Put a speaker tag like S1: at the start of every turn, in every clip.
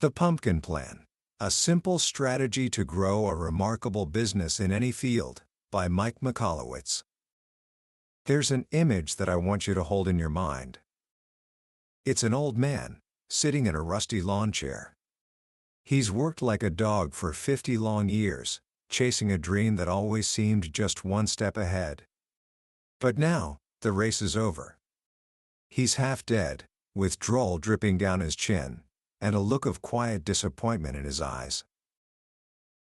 S1: The Pumpkin Plan, a simple strategy to grow a remarkable business in any field, by Mike Michalowicz. There's an image that I want you to hold in your mind. It's an old man, sitting in a rusty lawn chair. He's worked like a dog for 50 long years, chasing a dream that always seemed just one step ahead. But now, the race is over. He's half dead, with drool dripping down his chin, and a look of quiet disappointment in his eyes.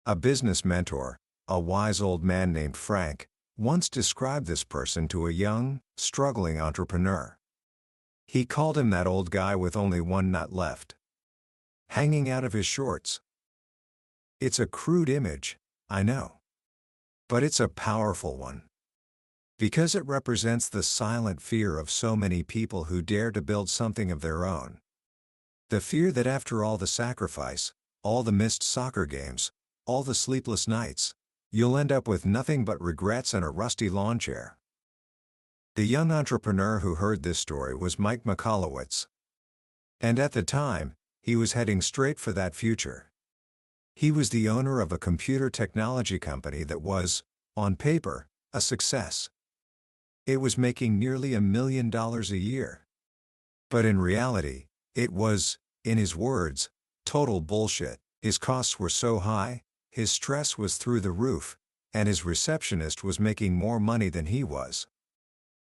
S1: A business mentor, a wise old man named Frank, once described this person to a young, struggling entrepreneur. He called him that old guy with only one nut left, hanging out of his shorts. It's a crude image, I know. But it's a powerful one. Because it represents the silent fear of so many people who dare to build something of their own. The fear that after all the sacrifice, all the missed soccer games, all the sleepless nights, you'll end up with nothing but regrets and a rusty lawn chair. The young entrepreneur who heard this story was Mike Michalowicz. And at the time, he was heading straight for that future. He was the owner of a computer technology company that was, on paper, a success. It was making nearly $1 million a year. But in reality, it was, in his words, total bullshit. His costs were so high, his stress was through the roof, and his receptionist was making more money than he was.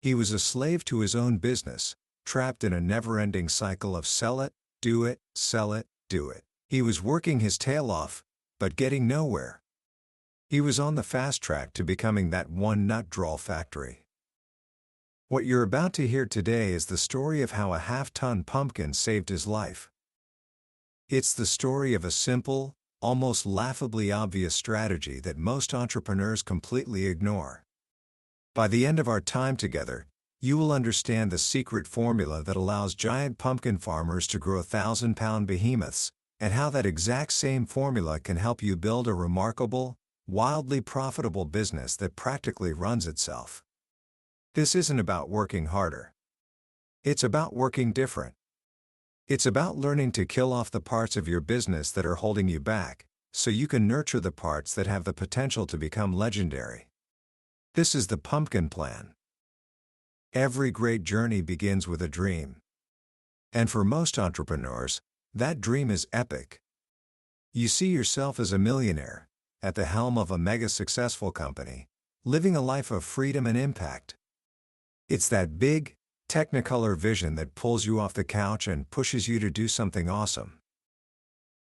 S1: He was a slave to his own business, trapped in a never-ending cycle of sell it, do it, sell it, do it. He was working his tail off, but getting nowhere. He was on the fast track to becoming that one-nut drawl factory. What you're about to hear today is the story of how a half-ton pumpkin saved his life. It's the story of a simple, almost laughably obvious strategy that most entrepreneurs completely ignore. By the end of our time together, you will understand the secret formula that allows giant pumpkin farmers to grow 1,000-pound behemoths, and how that exact same formula can help you build a remarkable, wildly profitable business that practically runs itself. This isn't about working harder. It's about working different. It's about learning to kill off the parts of your business that are holding you back, so you can nurture the parts that have the potential to become legendary. This is the Pumpkin Plan. Every great journey begins with a dream. And for most entrepreneurs, that dream is epic. You see yourself as a millionaire, at the helm of a mega successful company, living a life of freedom and impact. It's that big, technicolor vision that pulls you off the couch and pushes you to do something awesome.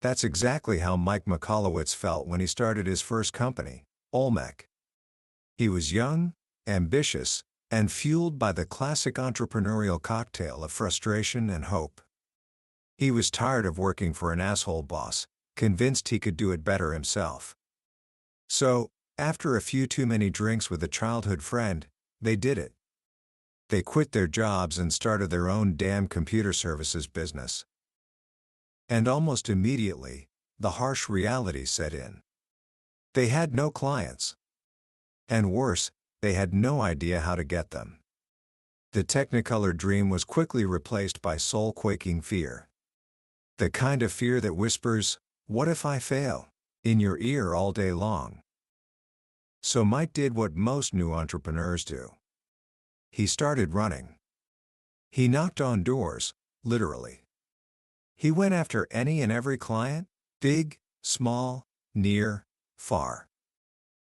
S1: That's exactly how Mike Michalowicz felt when he started his first company, Olmec. He was young, ambitious, and fueled by the classic entrepreneurial cocktail of frustration and hope. He was tired of working for an asshole boss, convinced he could do it better himself. So, after a few too many drinks with a childhood friend, they did it. They quit their jobs and started their own damn computer services business. And almost immediately, the harsh reality set in. They had no clients. And worse, they had no idea how to get them. The technicolor dream was quickly replaced by soul-quaking fear. The kind of fear that whispers, "What if I fail?" in your ear all day long. So Mike did what most new entrepreneurs do. He started running. He knocked on doors, literally. He went after any and every client, big, small, near, far.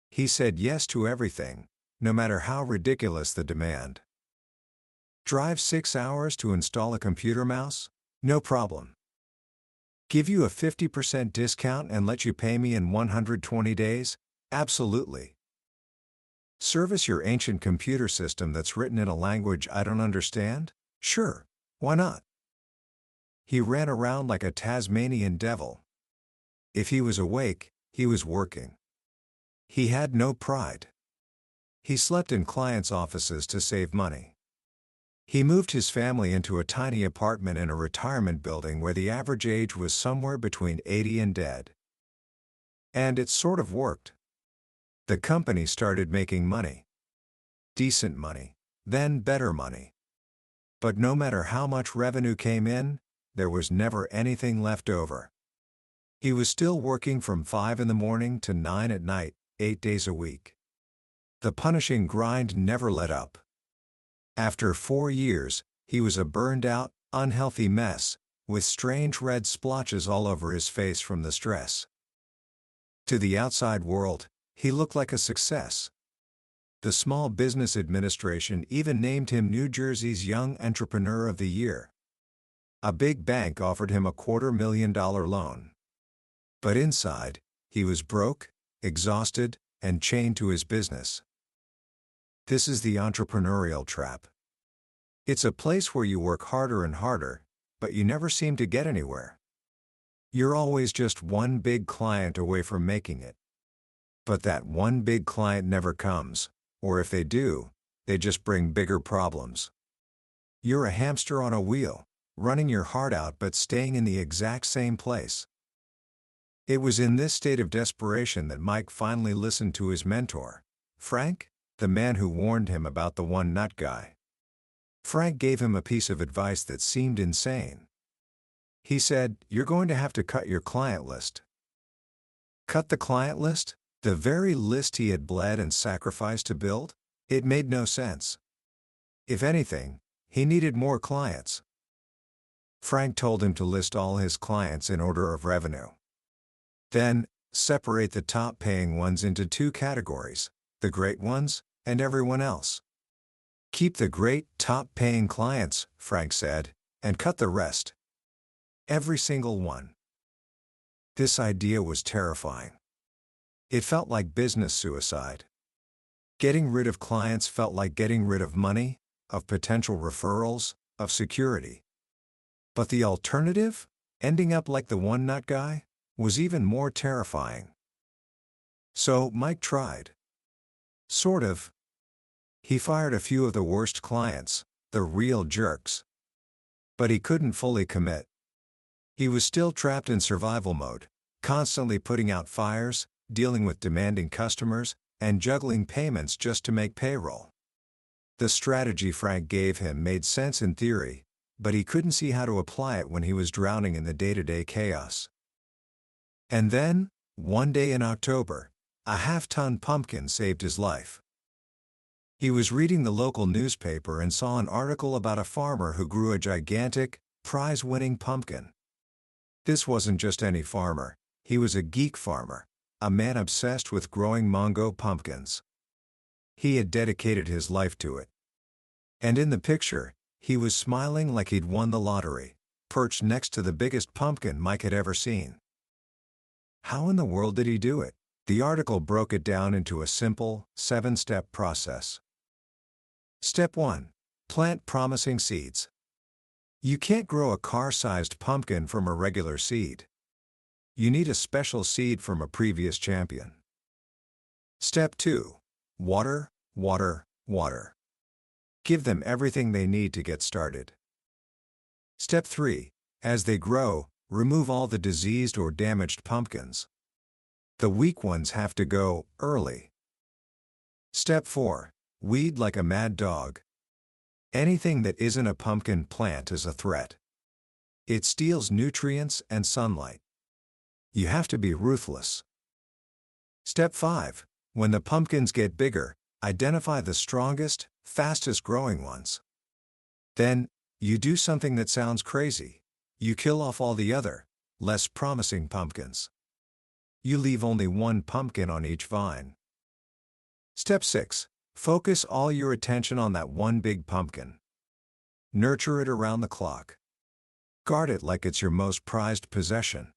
S1: He said yes to everything, no matter how ridiculous the demand. Drive 6 hours to install a computer mouse? No problem. Give you a 50% discount and let you pay me in 120 days? Absolutely. Service your ancient computer system that's written in a language I don't understand? Sure, why not? He ran around like a Tasmanian devil. If he was awake, he was working. He had no pride. He slept in clients' offices to save money. He moved his family into a tiny apartment in a retirement building where the average age was somewhere between 80 and dead. And it sort of worked. The company started making money. Decent money, then better money. But no matter how much revenue came in, there was never anything left over. He was still working from 5 in the morning to 9 at night, 8 days a week. The punishing grind never let up. After 4 years, he was a burned-out, unhealthy mess, with strange red splotches all over his face from the stress. To the outside world, he looked like a success. The Small Business Administration even named him New Jersey's Young Entrepreneur of the Year. A big bank offered him a $250,000 loan. But inside, he was broke, exhausted, and chained to his business. This is the entrepreneurial trap. It's a place where you work harder and harder, but you never seem to get anywhere. You're always just one big client away from making it. But that one big client never comes, or if they do, they just bring bigger problems. You're a hamster on a wheel, running your heart out but staying in the exact same place. It was in this state of desperation that Mike finally listened to his mentor, Frank, the man who warned him about the one nut guy. Frank gave him a piece of advice that seemed insane. He said, "You're going to have to cut your client list." Cut the client list? The very list he had bled and sacrificed to build? It made no sense. If anything, he needed more clients. Frank told him to list all his clients in order of revenue. Then, separate the top-paying ones into 2 categories, the great ones, and everyone else. Keep the great, top-paying clients, Frank said, and cut the rest. Every single one. This idea was terrifying. It felt like business suicide. Getting rid of clients felt like getting rid of money, of potential referrals, of security. But the alternative, ending up like the one nut guy, was even more terrifying. So Mike tried. Sort of. He fired a few of the worst clients, the real jerks. But he couldn't fully commit. He was still trapped in survival mode, constantly putting out fires, dealing with demanding customers, and juggling payments just to make payroll. The strategy Frank gave him made sense in theory, but he couldn't see how to apply it when he was drowning in the day-to-day chaos. And then, one day in October, a half-ton pumpkin saved his life. He was reading the local newspaper and saw an article about a farmer who grew a gigantic, prize-winning pumpkin. This wasn't just any farmer, he was a geek farmer, a man obsessed with growing mango pumpkins. He had dedicated his life to it. And in the picture, he was smiling like he'd won the lottery, perched next to the biggest pumpkin Mike had ever seen. How in the world did he do it? The article broke it down into a simple, 7-step process. Step 1. Plant promising seeds. You can't grow a car-sized pumpkin from a regular seed. You need a special seed from a previous champion. Step 2. Water, water, water. Give them everything they need to get started. Step 3. As they grow, remove all the diseased or damaged pumpkins. The weak ones have to go early. Step 4. Weed like a mad dog. Anything that isn't a pumpkin plant is a threat. It steals nutrients and sunlight. You have to be ruthless. Step 5. When the pumpkins get bigger, identify the strongest, fastest growing ones. Then, you do something that sounds crazy. You kill off all the other, less promising pumpkins. You leave only one pumpkin on each vine. Step 6. Focus all your attention on that one big pumpkin. Nurture it around the clock. Guard it like it's your most prized possession.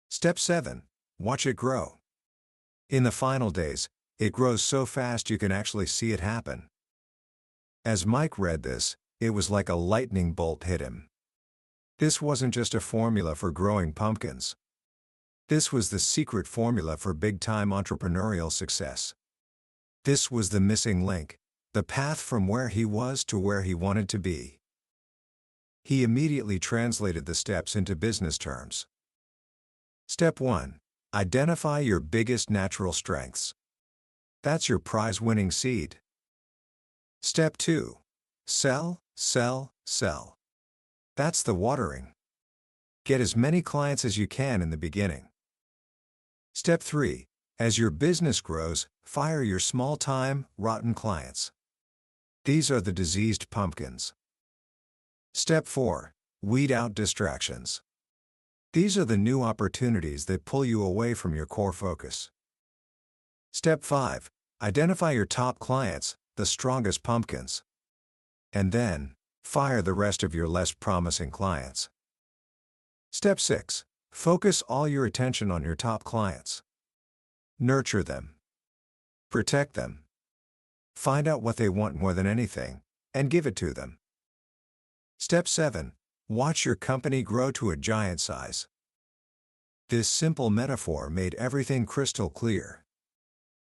S1: Step 7. Watch it grow. In the final days, it grows so fast you can actually see it happen. As Mike read this, it was like a lightning bolt hit him. This wasn't just a formula for growing pumpkins. This was the secret formula for big-time entrepreneurial success. This was the missing link, the path from where he was to where he wanted to be. He immediately translated the steps into business terms. Step 1. Identify your biggest natural strengths. That's your prize-winning seed. Step 2. Sell, sell, sell. That's the watering. Get as many clients as you can in the beginning. Step 3. As your business grows, fire your small-time, rotten clients. These are the diseased pumpkins. Step 4. Weed out distractions. These are the new opportunities that pull you away from your core focus. Step 5. Identify your top clients, the strongest pumpkins. And then, fire the rest of your less promising clients. Step 6. Focus all your attention on your top clients. Nurture them. Protect them. Find out what they want more than anything, and give it to them. Step 7. Watch your company grow to a giant size. This simple metaphor made everything crystal clear.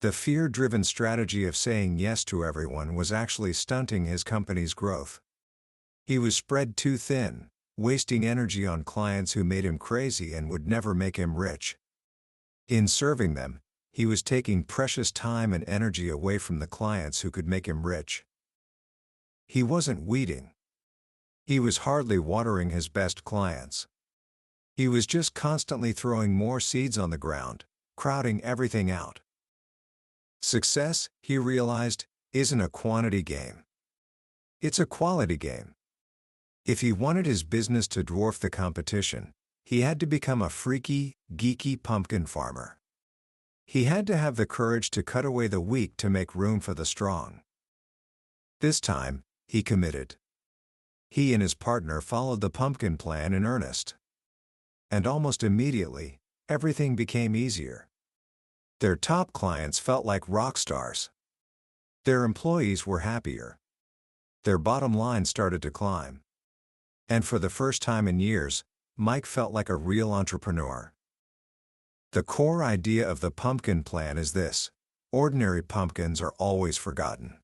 S1: The fear-driven strategy of saying yes to everyone was actually stunting his company's growth. He was spread too thin, wasting energy on clients who made him crazy and would never make him rich. In serving them, he was taking precious time and energy away from the clients who could make him rich. He wasn't weeding. He was hardly watering his best clients. He was just constantly throwing more seeds on the ground, crowding everything out. Success, he realized, isn't a quantity game. It's a quality game. If he wanted his business to dwarf the competition, he had to become a freaky, geeky pumpkin farmer. He had to have the courage to cut away the weak to make room for the strong. This time, he committed. He and his partner followed the pumpkin plan in earnest. And almost immediately, everything became easier. Their top clients felt like rock stars. Their employees were happier. Their bottom line started to climb. And for the first time in years, Mike felt like a real entrepreneur. The core idea of the pumpkin plan is this: ordinary pumpkins are always forgotten.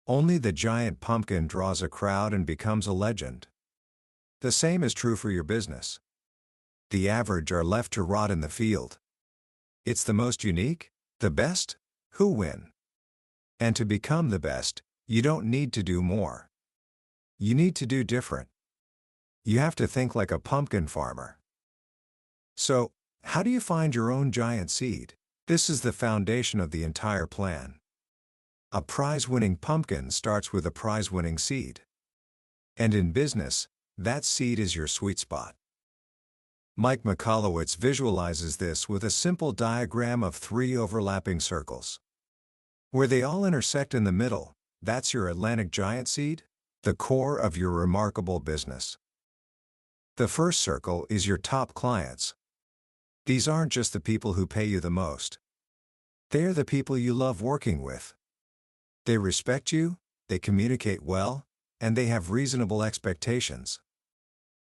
S1: Only the giant pumpkin draws a crowd and becomes a legend. The same is true for your business. The average are left to rot in the field. It's the most unique, the best, who win. And to become the best, you don't need to do more. You need to do different. You have to think like a pumpkin farmer. So, how do you find your own giant seed? This is the foundation of the entire plan. A prize-winning pumpkin starts with a prize-winning seed. And in business, that seed is your sweet spot. Mike Michalowicz visualizes this with a simple diagram of 3 overlapping circles. Where they all intersect in the middle, that's your Atlantic giant seed, the core of your remarkable business. The first circle is your top clients. These aren't just the people who pay you the most. They're the people you love working with. They respect you, they communicate well, and they have reasonable expectations.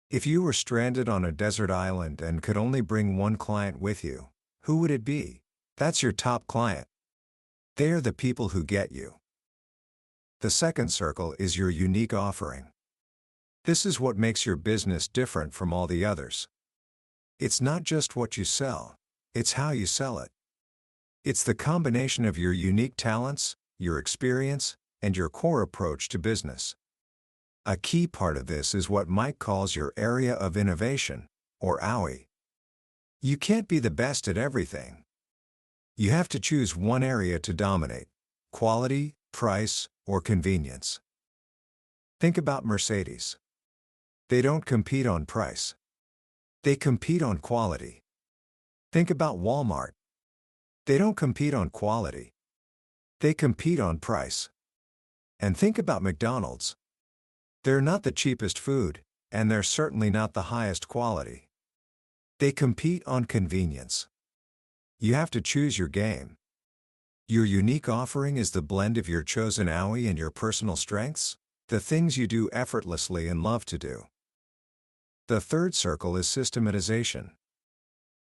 S1: If you were stranded on a desert island and could only bring one client with you, who would it be? That's your top client. They are the people who get you. The second circle is your unique offering. This is what makes your business different from all the others. It's not just what you sell, it's how you sell it. It's the combination of your unique talents, your experience, and your core approach to business. A key part of this is what Mike calls your area of innovation, or OWI. You can't be the best at everything. You have to choose one area to dominate: quality, price, or convenience. Think about Mercedes. They don't compete on price. They compete on quality. Think about Walmart. They don't compete on quality. They compete on price. And think about McDonald's. They're not the cheapest food, and they're certainly not the highest quality. They compete on convenience. You have to choose your game. Your unique offering is the blend of your chosen OWI and your personal strengths, the things you do effortlessly and love to do. The third circle is systematization.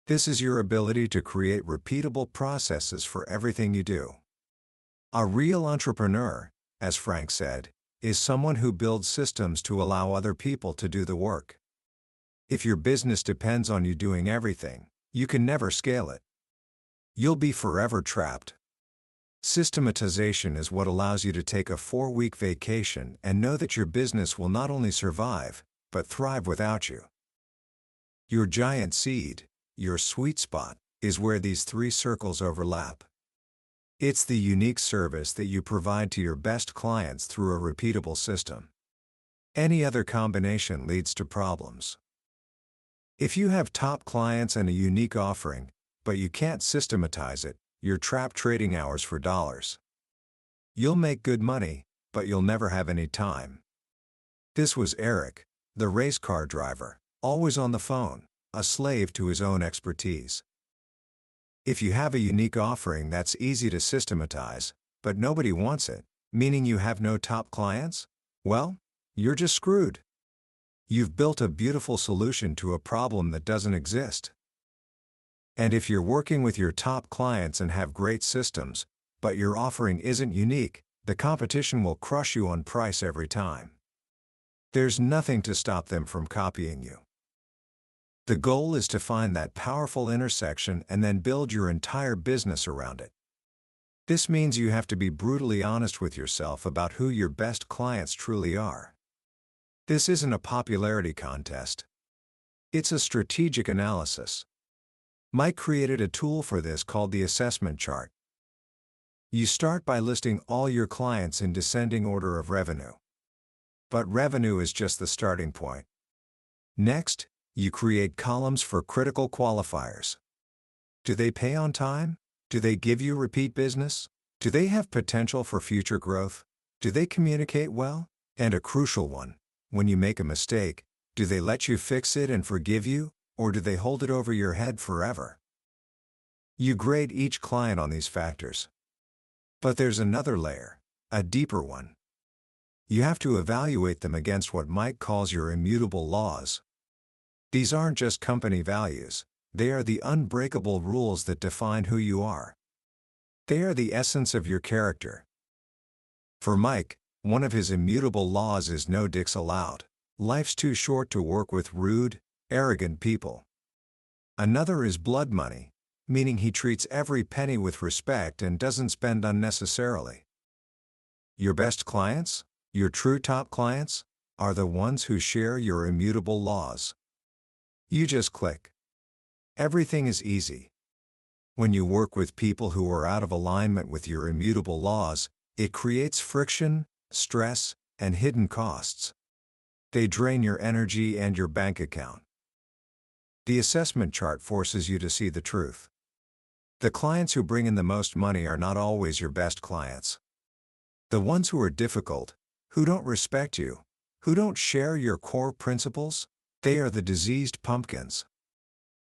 S1: This is your ability to create repeatable processes for everything you do. A real entrepreneur, as Frank said, is someone who builds systems to allow other people to do the work. If your business depends on you doing everything, you can never scale it. You'll be forever trapped. Systematization is what allows you to take a 4-week vacation and know that your business will not only survive, but thrive without you. Your giant seed, your sweet spot, is where these three circles overlap. It's the unique service that you provide to your best clients through a repeatable system. Any other combination leads to problems. If you have top clients and a unique offering, but you can't systematize it, you're trapped trading hours for dollars. You'll make good money, but you'll never have any time. This was Eric, the race car driver, always on the phone, a slave to his own expertise. If you have a unique offering that's easy to systematize, but nobody wants it, meaning you have no top clients, well, you're just screwed. You've built a beautiful solution to a problem that doesn't exist. And if you're working with your top clients and have great systems, but your offering isn't unique, the competition will crush you on price every time. There's nothing to stop them from copying you. The goal is to find that powerful intersection and then build your entire business around it. This means you have to be brutally honest with yourself about who your best clients truly are. This isn't a popularity contest. It's a strategic analysis. Mike created a tool for this called the assessment chart. You start by listing all your clients in descending order of revenue. But revenue is just the starting point. Next, you create columns for critical qualifiers. Do they pay on time? Do they give you repeat business? Do they have potential for future growth? Do they communicate well? And a crucial one, when you make a mistake, do they let you fix it and forgive you, or do they hold it over your head forever? You grade each client on these factors. But there's another layer, a deeper one. You have to evaluate them against what Mike calls your immutable laws. These aren't just company values, they are the unbreakable rules that define who you are. They are the essence of your character. For Mike, one of his immutable laws is no dicks allowed. Life's too short to work with rude, arrogant people. Another is blood money, meaning he treats every penny with respect and doesn't spend unnecessarily. Your best clients, your true top clients, are the ones who share your immutable laws. You just click. Everything is easy. When you work with people who are out of alignment with your immutable laws, it creates friction, stress, and hidden costs. They drain your energy and your bank account. The assessment chart forces you to see the truth. The clients who bring in the most money are not always your best clients. The ones who are difficult, who don't respect you, who don't share your core principles, they are the diseased pumpkins.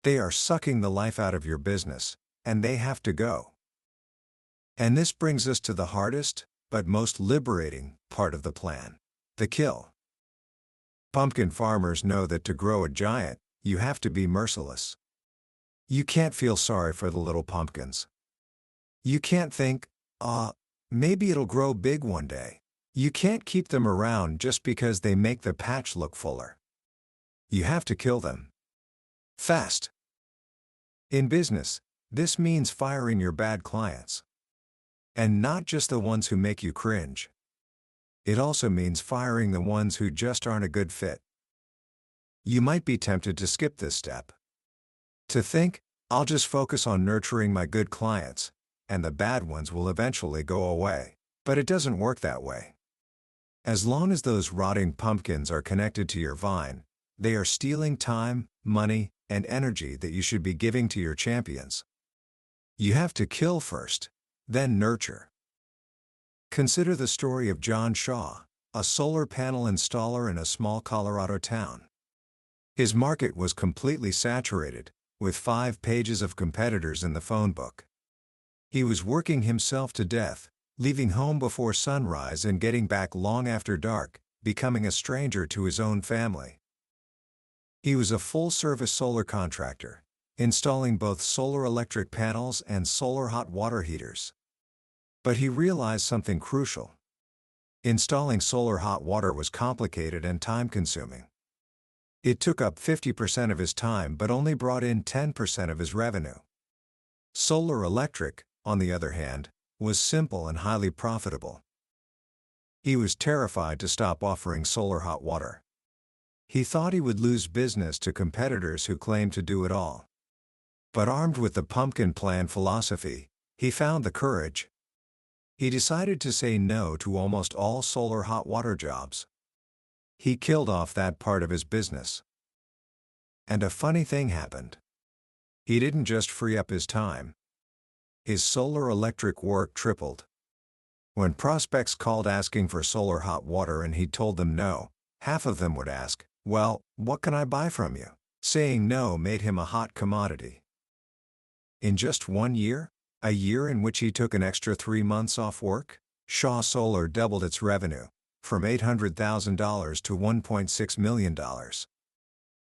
S1: They are sucking the life out of your business, and they have to go. And this brings us to the hardest, but most liberating, part of the plan: the kill. Pumpkin farmers know that to grow a giant, you have to be merciless. You can't feel sorry for the little pumpkins. You can't think, maybe it'll grow big one day. You can't keep them around just because they make the patch look fuller. You have to kill them. Fast. In business, this means firing your bad clients. And not just the ones who make you cringe. It also means firing the ones who just aren't a good fit. You might be tempted to skip this step. To think, I'll just focus on nurturing my good clients, and the bad ones will eventually go away. But it doesn't work that way. As long as those rotting pumpkins are connected to your vine, they are stealing time, money, and energy that you should be giving to your champions. You have to kill first, then nurture. Consider the story of John Shaw, a solar panel installer in a small Colorado town. His market was completely saturated, with 5 pages of competitors in the phone book. He was working himself to death, leaving home before sunrise and getting back long after dark, becoming a stranger to his own family. He was a full-service solar contractor, installing both solar electric panels and solar hot water heaters. But he realized something crucial. Installing solar hot water was complicated and time-consuming. It took up 50% of his time but only brought in 10% of his revenue. Solar electric, on the other hand, was simple and highly profitable. He was terrified to stop offering solar hot water. He thought he would lose business to competitors who claimed to do it all. But armed with the pumpkin plan philosophy, he found the courage. He decided to say no to almost all solar hot water jobs. He killed off that part of his business. And a funny thing happened. He didn't just free up his time. His solar electric work tripled. When prospects called asking for solar hot water and he told them no, half of them would ask, "Well, what can I buy from you?" Saying no made him a hot commodity. In just 1 year, a year in which he took an extra 3 months off work, Shaw Solar doubled its revenue, from $800,000 to $1.6 million.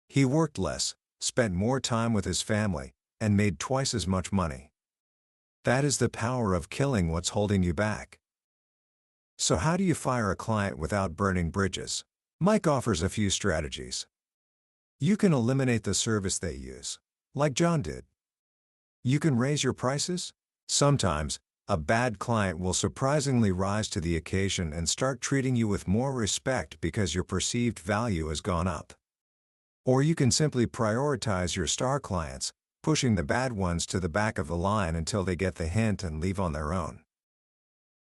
S1: He worked less, spent more time with his family, and made twice as much money. That is the power of killing what's holding you back. So how do you fire a client without burning bridges? Mike offers a few strategies. You can eliminate the service they use, like John did. You can raise your prices. Sometimes, a bad client will surprisingly rise to the occasion and start treating you with more respect because your perceived value has gone up. Or you can simply prioritize your star clients, pushing the bad ones to the back of the line until they get the hint and leave on their own.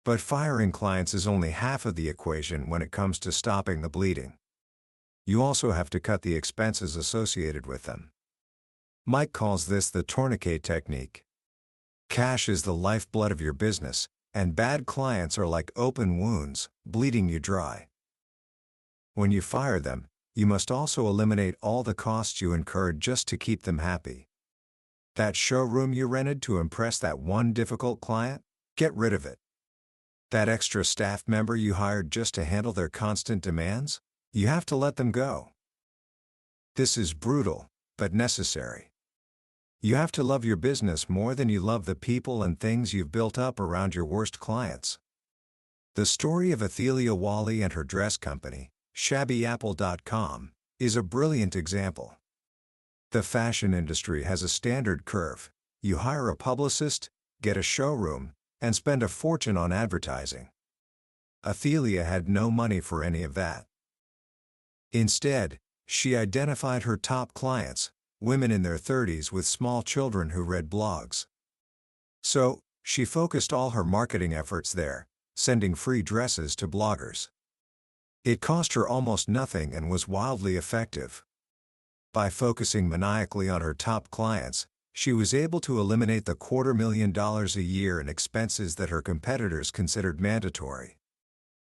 S1: But firing clients is only half of the equation when it comes to stopping the bleeding. You also have to cut the expenses associated with them. Mike calls this the tourniquet technique. Cash is the lifeblood of your business, and bad clients are like open wounds, bleeding you dry. When you fire them, you must also eliminate all the costs you incurred just to keep them happy. That showroom you rented to impress that one difficult client? Get rid of it. That extra staff member you hired just to handle their constant demands? You have to let them go. This is brutal, but necessary. You have to love your business more than you love the people and things you've built up around your worst clients. The story of Athelia Wally and her dress company, shabbyapple.com, is a brilliant example. The fashion industry has a standard curve. You hire a publicist, get a showroom, and spend a fortune on advertising. Athelia had no money for any of that. Instead, she identified her top clients, women in their 30s with small children who read blogs. So, she focused all her marketing efforts there, sending free dresses to bloggers. It cost her almost nothing and was wildly effective. By focusing maniacally on her top clients, she was able to eliminate the $250,000 a year in expenses that her competitors considered mandatory.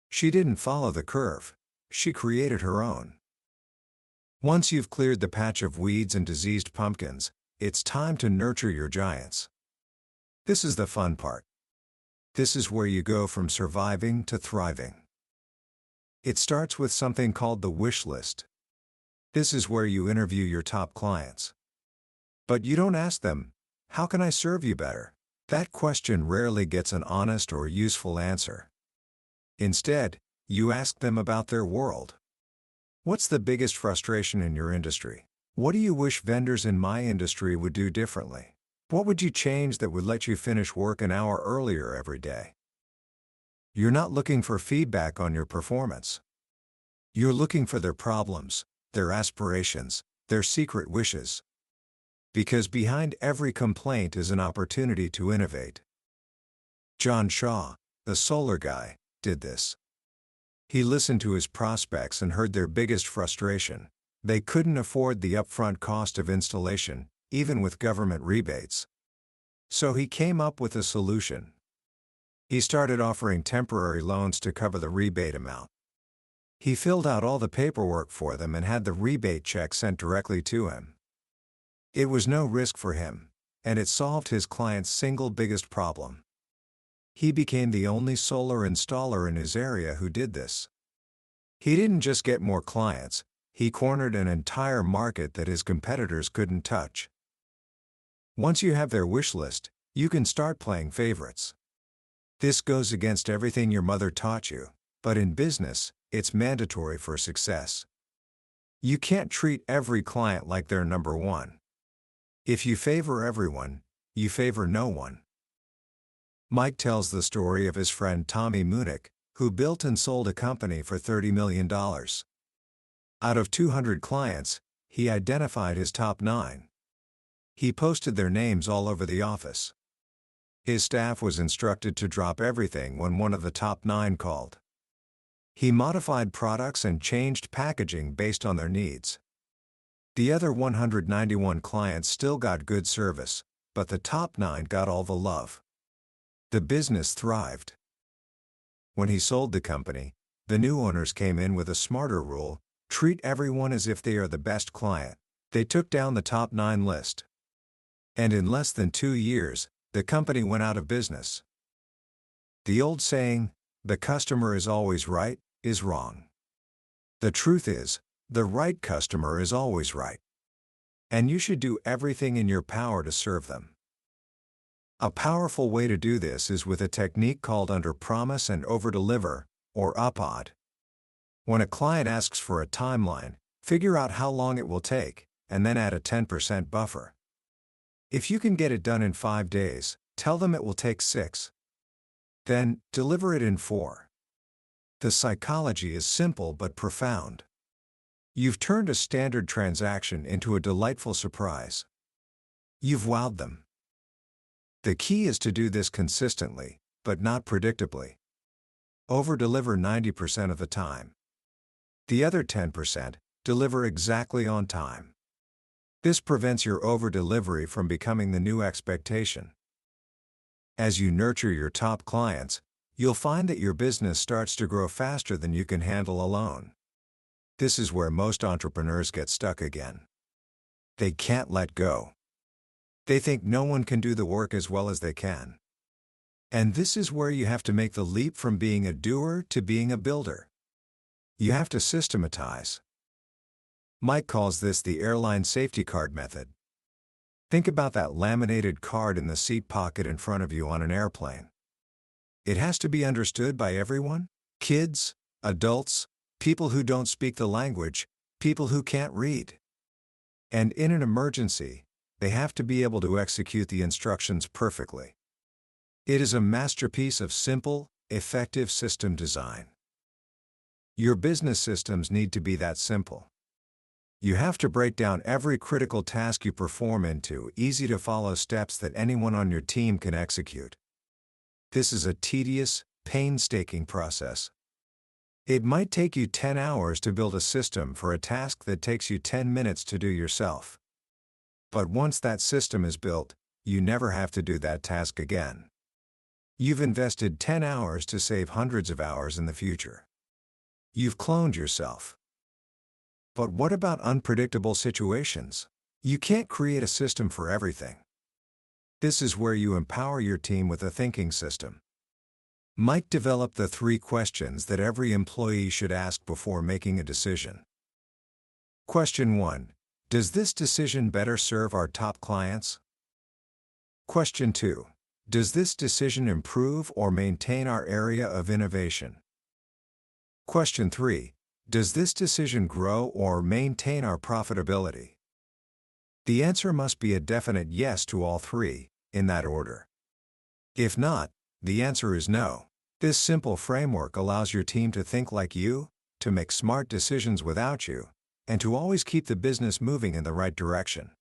S1: She didn't follow the curve. She created her own. Once you've cleared the patch of weeds and diseased pumpkins, it's time to nurture your giants. This is the fun part. This is where you go from surviving to thriving. It starts with something called the wish list. This is where you interview your top clients. But you don't ask them, "How can I serve you better?" That question rarely gets an honest or useful answer. Instead, you ask them about their world. What's the biggest frustration in your industry? What do you wish vendors in my industry would do differently? What would you change that would let you finish work an hour earlier every day? You're not looking for feedback on your performance. You're looking for their problems, their aspirations, their secret wishes. Because behind every complaint is an opportunity to innovate. John Shaw, the solar guy, did this. He listened to his prospects and heard their biggest frustration. They couldn't afford the upfront cost of installation, even with government rebates. So he came up with a solution. He started offering temporary loans to cover the rebate amount. He filled out all the paperwork for them and had the rebate check sent directly to him. It was no risk for him, and it solved his client's single biggest problem. He became the only solar installer in his area who did this. He didn't just get more clients, he cornered an entire market that his competitors couldn't touch. Once you have their wish list, you can start playing favorites. This goes against everything your mother taught you, but in business, it's mandatory for success. You can't treat every client like they're number one. If you favor everyone, you favor no one. Mike tells the story of his friend Tommy Munich, who built and sold a company for $30 million. Out of 200 clients, he identified his top 9. He posted their names all over the office. His staff was instructed to drop everything when one of the top 9 called. He modified products and changed packaging based on their needs. The other 191 clients still got good service, but the top 9 got all the love. The business thrived. When he sold the company, the new owners came in with a smarter rule: treat everyone as if they are the best client. They took down the top 9 list. And in less than 2 years, the company went out of business. The old saying, "The customer is always right," is wrong. The truth is, the right customer is always right. And you should do everything in your power to serve them. A powerful way to do this is with a technique called under-promise and over-deliver, or UPOD. When a client asks for a timeline, figure out how long it will take, and then add a 10% buffer. If you can get it done in 5 days, tell them it will take 6. Then, deliver it in 4. The psychology is simple but profound. You've turned a standard transaction into a delightful surprise. You've wowed them. The key is to do this consistently, but not predictably. Over-deliver 90% of the time. The other 10%, deliver exactly on time. This prevents your over-delivery from becoming the new expectation. As you nurture your top clients, you'll find that your business starts to grow faster than you can handle alone. This is where most entrepreneurs get stuck again. They can't let go. They think no one can do the work as well as they can. And this is where you have to make the leap from being a doer to being a builder. You have to systematize. Mike calls this the airline safety card method. Think about that laminated card in the seat pocket in front of you on an airplane. It has to be understood by everyone: kids, adults, people who don't speak the language, people who can't read. And in an emergency, they have to be able to execute the instructions perfectly. It is a masterpiece of simple, effective system design. Your business systems need to be that simple. You have to break down every critical task you perform into easy-to-follow steps that anyone on your team can execute. This is a tedious, painstaking process. It might take you 10 hours to build a system for a task that takes you 10 minutes to do yourself. But once that system is built, you never have to do that task again. You've invested 10 hours to save hundreds of hours in the future. You've cloned yourself. But what about unpredictable situations? You can't create a system for everything. This is where you empower your team with a thinking system. Mike developed the 3 questions that every employee should ask before making a decision. Question 1. Does this decision better serve our top clients? Question 2. Does this decision improve or maintain our area of innovation? Question 3. Does this decision grow or maintain our profitability? The answer must be a definite yes to all 3, in that order. If not, the answer is no. This simple framework allows your team to think like you, to make smart decisions without you, and to always keep the business moving in the right direction.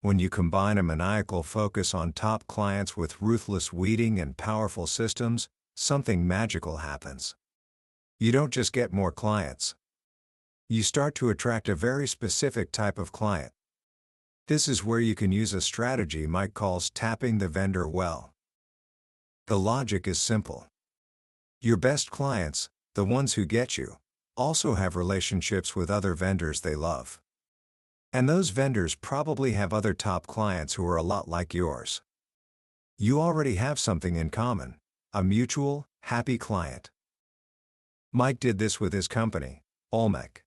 S1: When you combine a maniacal focus on top clients with ruthless weeding and powerful systems, something magical happens. You don't just get more clients. You start to attract a very specific type of client. This is where you can use a strategy Mike calls tapping the vendor well. The logic is simple. Your best clients, the ones who get you, also have relationships with other vendors they love. And those vendors probably have other top clients who are a lot like yours. You already have something in common: a mutual, happy client. Mike did this with his company, Olmec.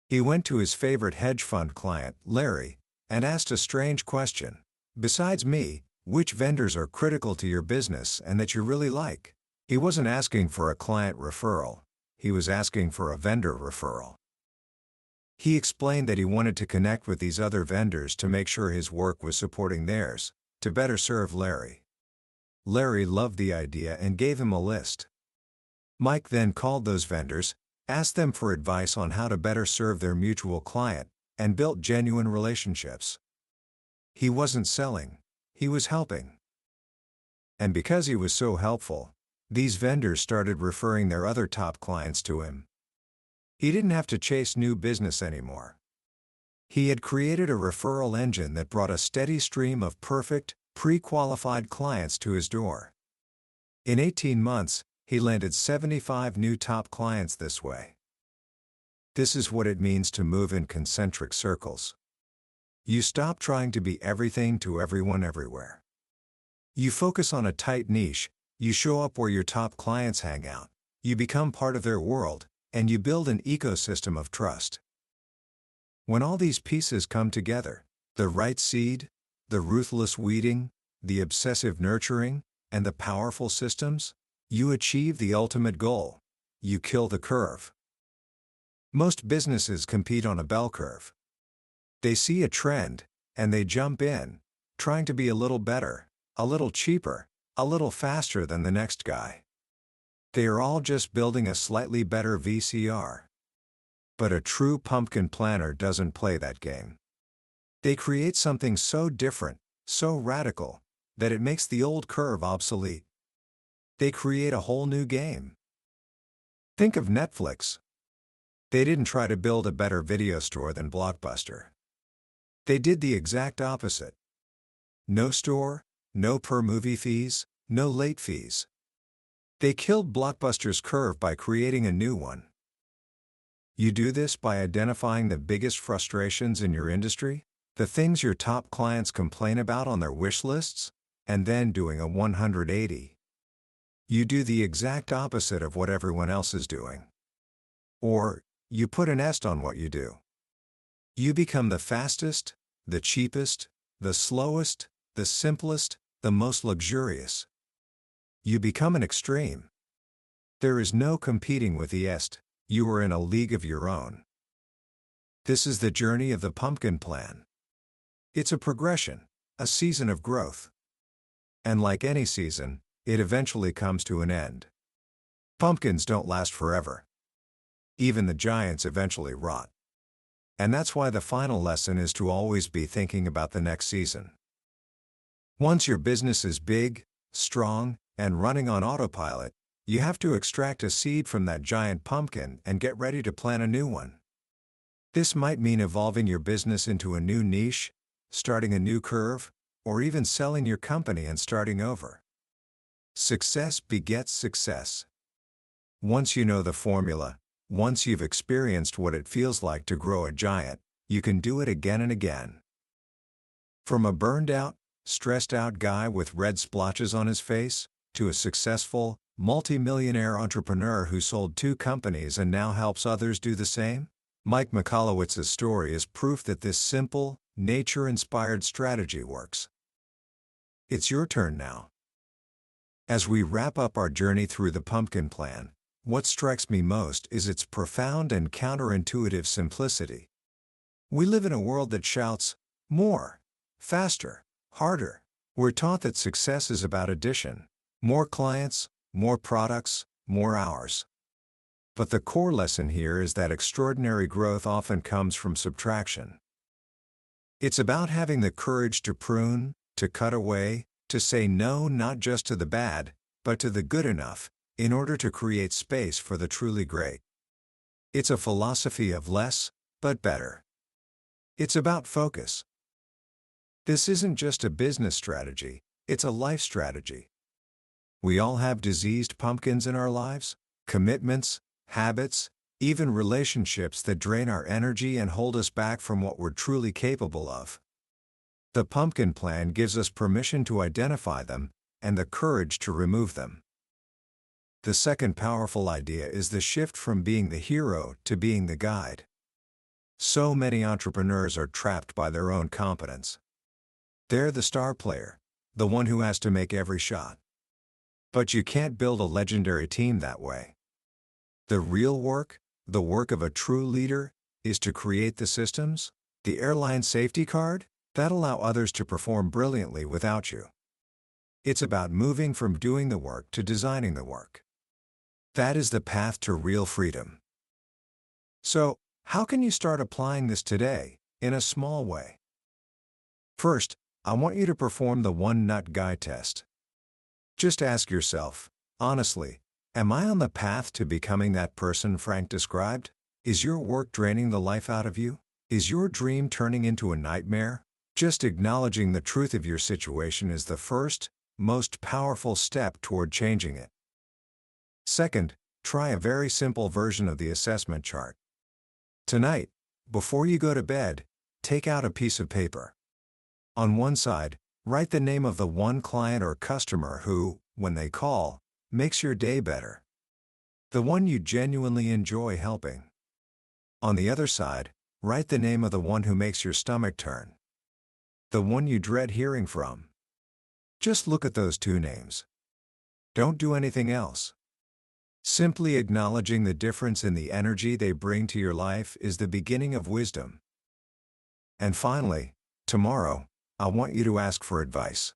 S1: He went to his favorite hedge fund client, Larry, and asked a strange question: besides me, which vendors are critical to your business and that you really like? He wasn't asking for a client referral. He was asking for a vendor referral. He explained that he wanted to connect with these other vendors to make sure his work was supporting theirs, to better serve Larry. Larry loved the idea and gave him a list. Mike then called those vendors, asked them for advice on how to better serve their mutual client, and built genuine relationships. He wasn't selling, he was helping. And because he was so helpful, these vendors started referring their other top clients to him. He didn't have to chase new business anymore. He had created a referral engine that brought a steady stream of perfect, pre-qualified clients to his door. In 18 months, he landed 75 new top clients this way. This is what it means to move in concentric circles. You stop trying to be everything to everyone everywhere. You focus on a tight niche, you show up where your top clients hang out, you become part of their world, and you build an ecosystem of trust. When all these pieces come together, the right seed, the ruthless weeding, the obsessive nurturing, and the powerful systems, you achieve the ultimate goal. You kill the curve. Most businesses compete on a bell curve. They see a trend, and they jump in, trying to be a little better, a little cheaper, a little faster than the next guy. They are all just building a slightly better VCR. But a true pumpkin planter doesn't play that game. They create something so different, so radical, that it makes the old curve obsolete. They create a whole new game. Think of Netflix. They didn't try to build a better video store than Blockbuster. They did the exact opposite. No store, no per-movie fees, no late fees. They killed Blockbuster's curve by creating a new one. You do this by identifying the biggest frustrations in your industry, the things your top clients complain about on their wish lists, and then doing a 180. You do the exact opposite of what everyone else is doing. Or, you put an S on what you do. You become the fastest, the cheapest, the slowest, the simplest, the most luxurious. You become an extreme. There is no competing with the est, you are in a league of your own. This is the journey of the pumpkin plan. It's a progression, a season of growth. And like any season, it eventually comes to an end. Pumpkins don't last forever. Even the giants eventually rot. And that's why the final lesson is to always be thinking about the next season. Once your business is big, strong, and running on autopilot, you have to extract a seed from that giant pumpkin and get ready to plant a new one. This might mean evolving your business into a new niche, starting a new curve, or even selling your company and starting over. Success begets success. Once you know the formula, once you've experienced what it feels like to grow a giant, you can do it again and again. From a burned-out, stressed-out guy with red splotches on his face, to a successful, multi-millionaire entrepreneur who sold 2 companies and now helps others do the same, Mike Michalowicz's story is proof that this simple, nature-inspired strategy works. It's your turn now. As we wrap up our journey through the pumpkin plan, what strikes me most is its profound and counterintuitive simplicity. We live in a world that shouts, more, faster, harder. We're taught that success is about addition, more clients, more products, more hours. But the core lesson here is that extraordinary growth often comes from subtraction. It's about having the courage to prune, to cut away, to say no not just to the bad, but to the good enough, in order to create space for the truly great. It's a philosophy of less, but better. It's about focus. This isn't just a business strategy, it's a life strategy. We all have diseased pumpkins in our lives, commitments, habits, even relationships that drain our energy and hold us back from what we're truly capable of. The pumpkin plan gives us permission to identify them, and the courage to remove them. The second powerful idea is the shift from being the hero to being the guide. So many entrepreneurs are trapped by their own competence. They're the star player, the one who has to make every shot. But you can't build a legendary team that way. The real work, the work of a true leader, is to create the systems, the airline safety card, that allow others to perform brilliantly without you. It's about moving from doing the work to designing the work. That is the path to real freedom. So, how can you start applying this today, in a small way? First, I want you to perform the one nut guy test. Just ask yourself, honestly, am I on the path to becoming that person Frank described? Is your work draining the life out of you? Is your dream turning into a nightmare? Just acknowledging the truth of your situation is the first, most powerful step toward changing it. Second, try a very simple version of the assessment chart. Tonight, before you go to bed, take out a piece of paper. On one side, write the name of the one client or customer who, when they call, makes your day better. The one you genuinely enjoy helping. On the other side, write the name of the one who makes your stomach turn. The one you dread hearing from. Just look at those two names. Don't do anything else. Simply acknowledging the difference in the energy they bring to your life is the beginning of wisdom. And finally, tomorrow, I want you to ask for advice.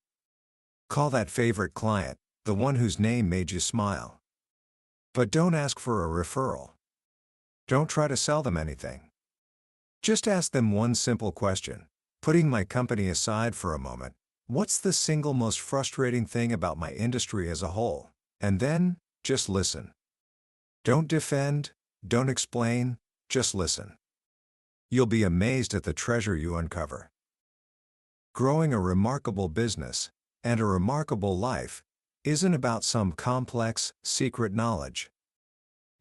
S1: Call that favorite client, the one whose name made you smile. But don't ask for a referral. Don't try to sell them anything. Just ask them one simple question. Putting my company aside for a moment, what's the single most frustrating thing about my industry as a whole? And then, just listen. Don't defend, don't explain, just listen. You'll be amazed at the treasure you uncover. Growing a remarkable business, and a remarkable life, isn't about some complex, secret knowledge.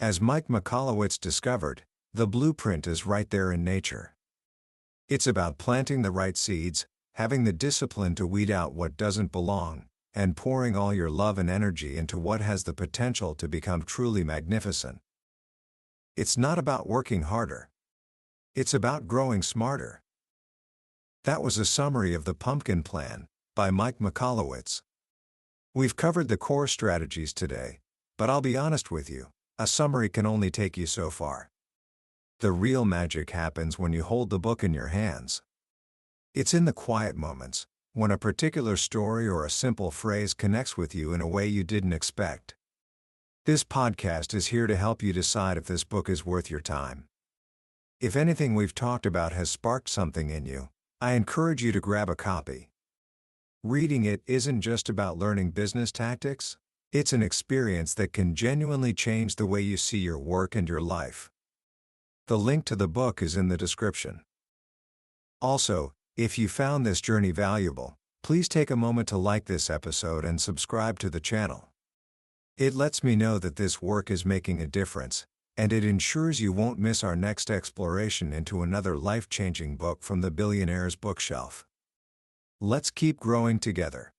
S1: As Mike Michalowicz discovered, the blueprint is right there in nature. It's about planting the right seeds, having the discipline to weed out what doesn't belong, and pouring all your love and energy into what has the potential to become truly magnificent. It's not about working harder. It's about growing smarter. That was a summary of The Pumpkin Plan, by Mike Michalowicz. We've covered the core strategies today, but I'll be honest with you, a summary can only take you so far. The real magic happens when you hold the book in your hands. It's in the quiet moments, when a particular story or a simple phrase connects with you in a way you didn't expect. This podcast is here to help you decide if this book is worth your time. If anything we've talked about has sparked something in you, I encourage you to grab a copy. Reading it isn't just about learning business tactics, it's an experience that can genuinely change the way you see your work and your life. The link to the book is in the description. Also, if you found this journey valuable, please take a moment to like this episode and subscribe to the channel. It lets me know that this work is making a difference, and it ensures you won't miss our next exploration into another life-changing book from the billionaire's bookshelf. Let's keep growing together.